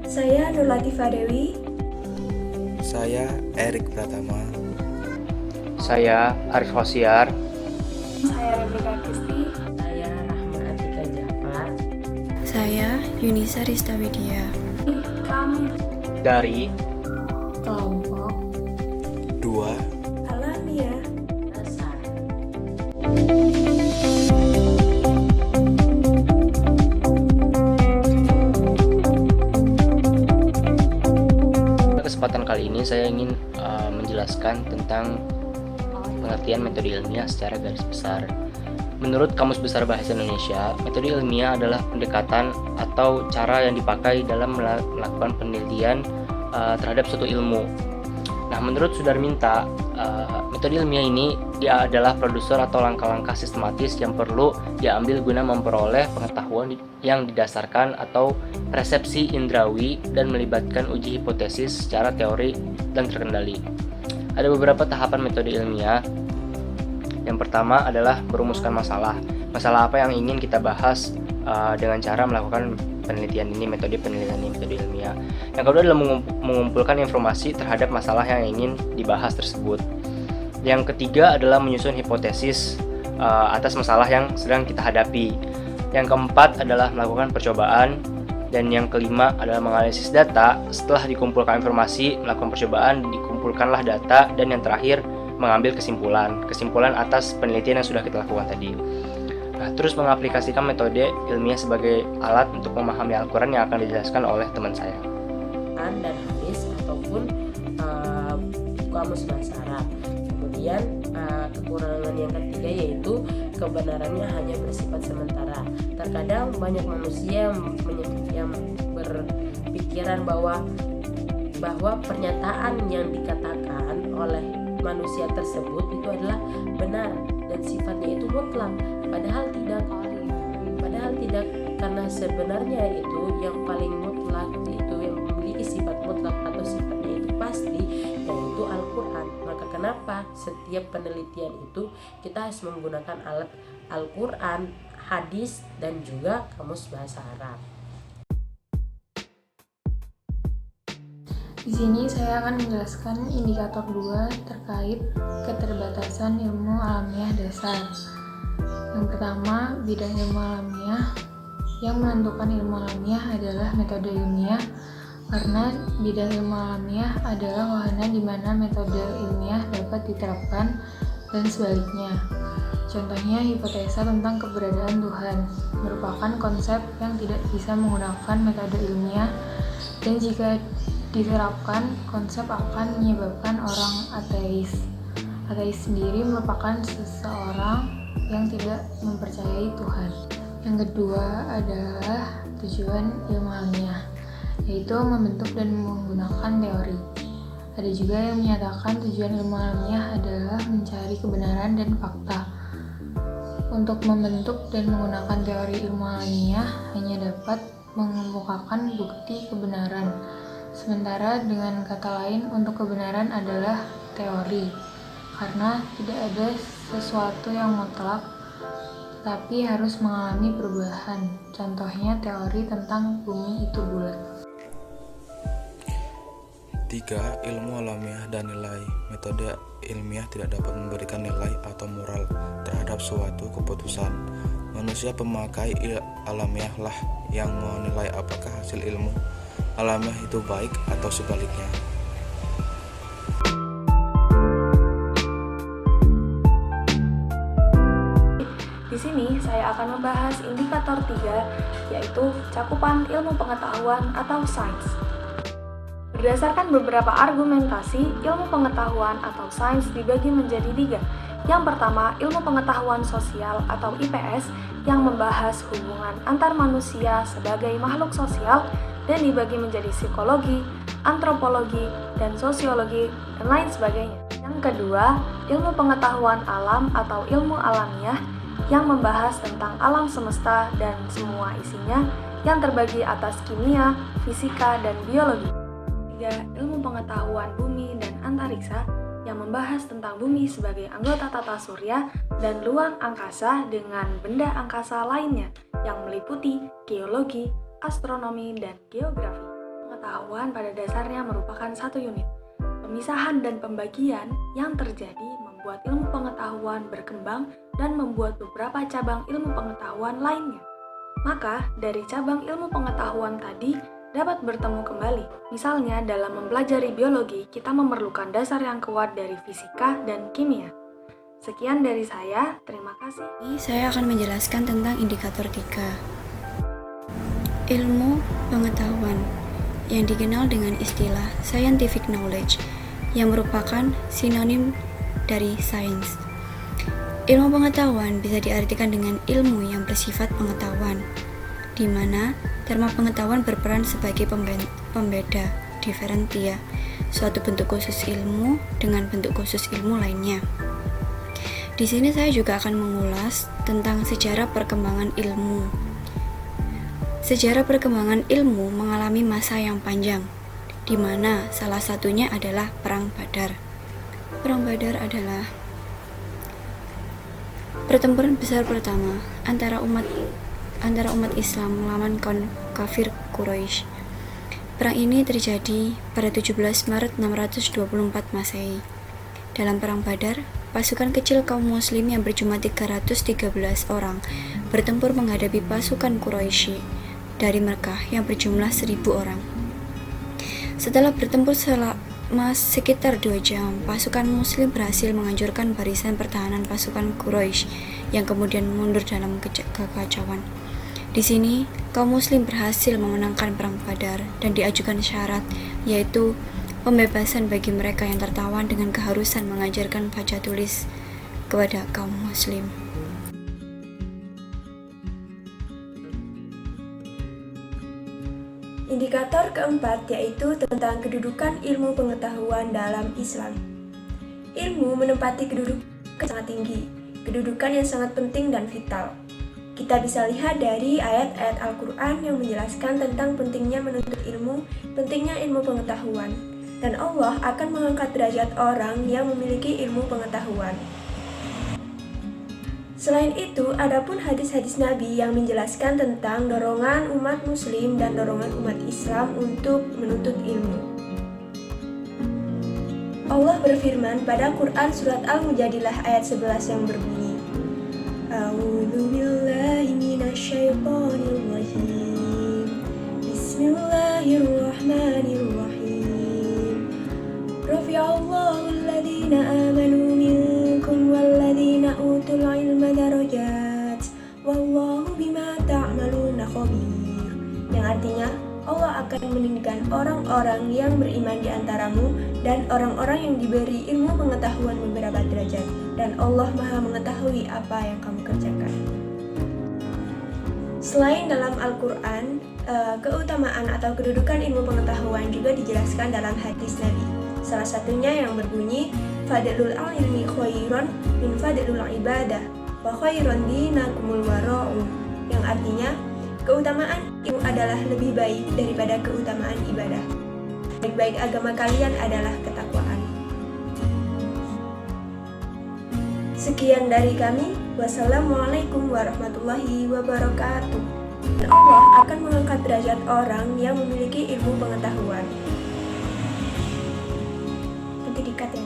Saya Nur Latifah Dewi. Saya Erik Pratama. Saya Arif Hosiar. Saya Rebecca Kristi. Saya Rahma Atika Jafar. Saya Yunisa Rista Widya. Kami Dari Kelompok 2 Alamiah. Dasar. kesempatan kali ini saya ingin menjelaskan tentang pengertian metode ilmiah secara garis besar. Menurut Kamus Besar Bahasa Indonesia, metode ilmiah adalah pendekatan atau cara yang dipakai dalam melakukan penelitian terhadap suatu ilmu. Nah, menurut Sudarminta, metode ilmiah ini dia adalah produser atau langkah-langkah sistematis yang perlu diambil guna memperoleh pengetahuan yang didasarkan atau persepsi indrawi dan melibatkan uji hipotesis secara teori dan terkendali. Ada beberapa tahapan metode ilmiah. Yang pertama adalah merumuskan masalah. Masalah apa yang ingin kita bahas dengan cara melakukan penelitian ini, metode penelitian ini, metode ilmiah. Yang kedua adalah mengumpulkan informasi terhadap masalah yang ingin dibahas tersebut. Yang ketiga adalah menyusun hipotesis atas masalah yang sedang kita hadapi. Yang keempat adalah melakukan percobaan. Dan yang kelima adalah menganalisis data. Setelah dikumpulkan informasi, melakukan percobaan, dikumpulkanlah data. Dan yang terakhir, mengambil kesimpulan atas penelitian yang sudah kita lakukan tadi. Nah, terus mengaplikasikan metode ilmiah sebagai alat untuk memahami Al-Quran yang akan dijelaskan oleh teman saya. Dan hadis ataupun kamus bahasa Arab. Kemudian kekurangan yang ketiga yaitu kebenarannya hanya bersifat sementara. Terkadang banyak manusia yang berpikiran bahwa pernyataan yang dikatakan oleh manusia tersebut itu adalah benar dan sifatnya itu mutlak, padahal tidak karena sebenarnya itu yang paling mutlak, itu yang memiliki sifat mutlak atau sifatnya itu pasti, yaitu Al-Quran. Maka kenapa setiap penelitian itu kita harus menggunakan alat Al-Quran, hadis, dan juga kamus bahasa Arab. Di sini saya akan menjelaskan indikator 2 terkait keterbatasan ilmu alamiah dasar. Yang pertama, bidang ilmu alamiah. Yang menentukan ilmu alamiah adalah metode ilmiah, karena bidang ilmu alamiah adalah wahana di mana metode ilmiah dapat diterapkan dan sebaliknya. Contohnya, hipotesa tentang keberadaan Tuhan merupakan konsep yang tidak bisa menggunakan metode ilmiah, dan jika diterapkan, konsep akan menyebabkan orang ateis. Ateis sendiri merupakan seseorang yang tidak mempercayai Tuhan. Yang kedua adalah tujuan ilmu alamiah, yaitu membentuk dan menggunakan teori. Ada juga yang menyatakan tujuan ilmu alamiah adalah mencari kebenaran dan fakta. Untuk membentuk dan menggunakan teori ilmu alamiah hanya dapat mengemukakan bukti kebenaran. Sementara dengan kata lain, untuk kebenaran adalah teori, karena tidak ada sesuatu yang mutlak, tapi harus mengalami perubahan. Contohnya teori tentang bumi itu bulat. 3. Ilmu alamiah dan nilai. Metode ilmiah tidak dapat memberikan nilai atau moral terhadap suatu keputusan. Manusia pemakai alamiah lah yang menilai apakah hasil ilmu alamiah itu baik atau sebaliknya. Di sini saya akan membahas indikator 3, yaitu cakupan ilmu pengetahuan atau sains. Berdasarkan beberapa argumentasi, ilmu pengetahuan atau sains dibagi menjadi 3. Yang pertama, ilmu pengetahuan sosial atau IPS yang membahas hubungan antar manusia sebagai makhluk sosial dan dibagi menjadi psikologi, antropologi, dan sosiologi, dan lain sebagainya. Yang kedua, ilmu pengetahuan alam atau ilmu alamiah yang membahas tentang alam semesta dan semua isinya yang terbagi atas kimia, fisika, dan biologi. Ketiga, ilmu pengetahuan bumi dan antariksa yang membahas tentang bumi sebagai anggota tata surya dan luang angkasa dengan benda angkasa lainnya yang meliputi geologi, astronomi, dan geografi. Pengetahuan pada dasarnya merupakan satu unit. Pemisahan dan pembagian yang terjadi membuat ilmu pengetahuan berkembang dan membuat beberapa cabang ilmu pengetahuan lainnya. Maka, dari cabang ilmu pengetahuan tadi dapat bertemu kembali. Misalnya, dalam mempelajari biologi, kita memerlukan dasar yang kuat dari fisika dan kimia. Sekian dari saya, terima kasih. Ini saya akan menjelaskan tentang indikator 3. Ilmu pengetahuan yang dikenal dengan istilah scientific knowledge yang merupakan sinonim dari sains. Ilmu pengetahuan bisa diartikan dengan ilmu yang bersifat pengetahuan, di mana terma pengetahuan berperan sebagai pembeda diferentia suatu bentuk khusus ilmu dengan bentuk khusus ilmu lainnya. Di sini saya juga akan mengulas tentang sejarah perkembangan ilmu. Sejarah perkembangan ilmu mengalami masa yang panjang, di mana salah satunya adalah Perang Badar. Perang Badar adalah pertempuran besar pertama antara umat Islam melawan kafir Quraisy. Perang ini terjadi pada 17 Maret 624 Masehi. Dalam Perang Badar, pasukan kecil kaum muslim yang berjumlah 313 orang bertempur menghadapi pasukan Quraisy dari Mekkah yang berjumlah 1000 orang. Setelah bertempur selama sekitar 2 jam, pasukan muslim berhasil menghancurkan barisan pertahanan pasukan Quraisy yang kemudian mundur dalam kekacauan. Di sini, kaum muslim berhasil memenangkan Perang Badar dan diajukan syarat, yaitu pembebasan bagi mereka yang tertawan dengan keharusan mengajarkan baca tulis kepada kaum muslim. Indikator keempat yaitu tentang kedudukan ilmu pengetahuan dalam Islam. Ilmu menempati kedudukan sangat tinggi, kedudukan yang sangat penting dan vital. Kita bisa lihat dari ayat-ayat Al-Quran yang menjelaskan tentang pentingnya menuntut ilmu, pentingnya ilmu pengetahuan, dan Allah akan mengangkat derajat orang yang memiliki ilmu pengetahuan. Selain itu, adapun hadis-hadis Nabi yang menjelaskan tentang dorongan umat muslim dan dorongan umat Islam untuk menuntut ilmu. Allah berfirman pada Quran surat Al-Mujadilah ayat 11 yang berbunyi, A'udzu billahi minasyaitonir rajim. Bismillahirrahmanirrahim. Rafi'allahu alladhina amanu minkum walladhina utul ilma darajat. Wallahu bima ta'maluna khabir. Yang artinya, Allah akan meninggikan orang-orang yang beriman di antaramu dan orang-orang yang diberi ilmu pengetahuan beberapa derajat, dan Allah Maha mengetahui apa yang kamu kerjakan. Selain dalam Al-Quran, keutamaan atau kedudukan ilmu pengetahuan juga dijelaskan dalam hadis Nabi. Salah satunya yang berbunyi, Fadlul ilmi khairon min fadlul ibadah, wa khairon dinakumul wara'u, yang artinya, keutamaan ilmu adalah lebih baik daripada keutamaan ibadah. Baik-baik agama kalian adalah ketakwaan. Sekian dari kami. Wassalamualaikum warahmatullahi wabarakatuh. Allah akan mengangkat derajat orang yang memiliki ilmu pengetahuan. Nanti dikat ya.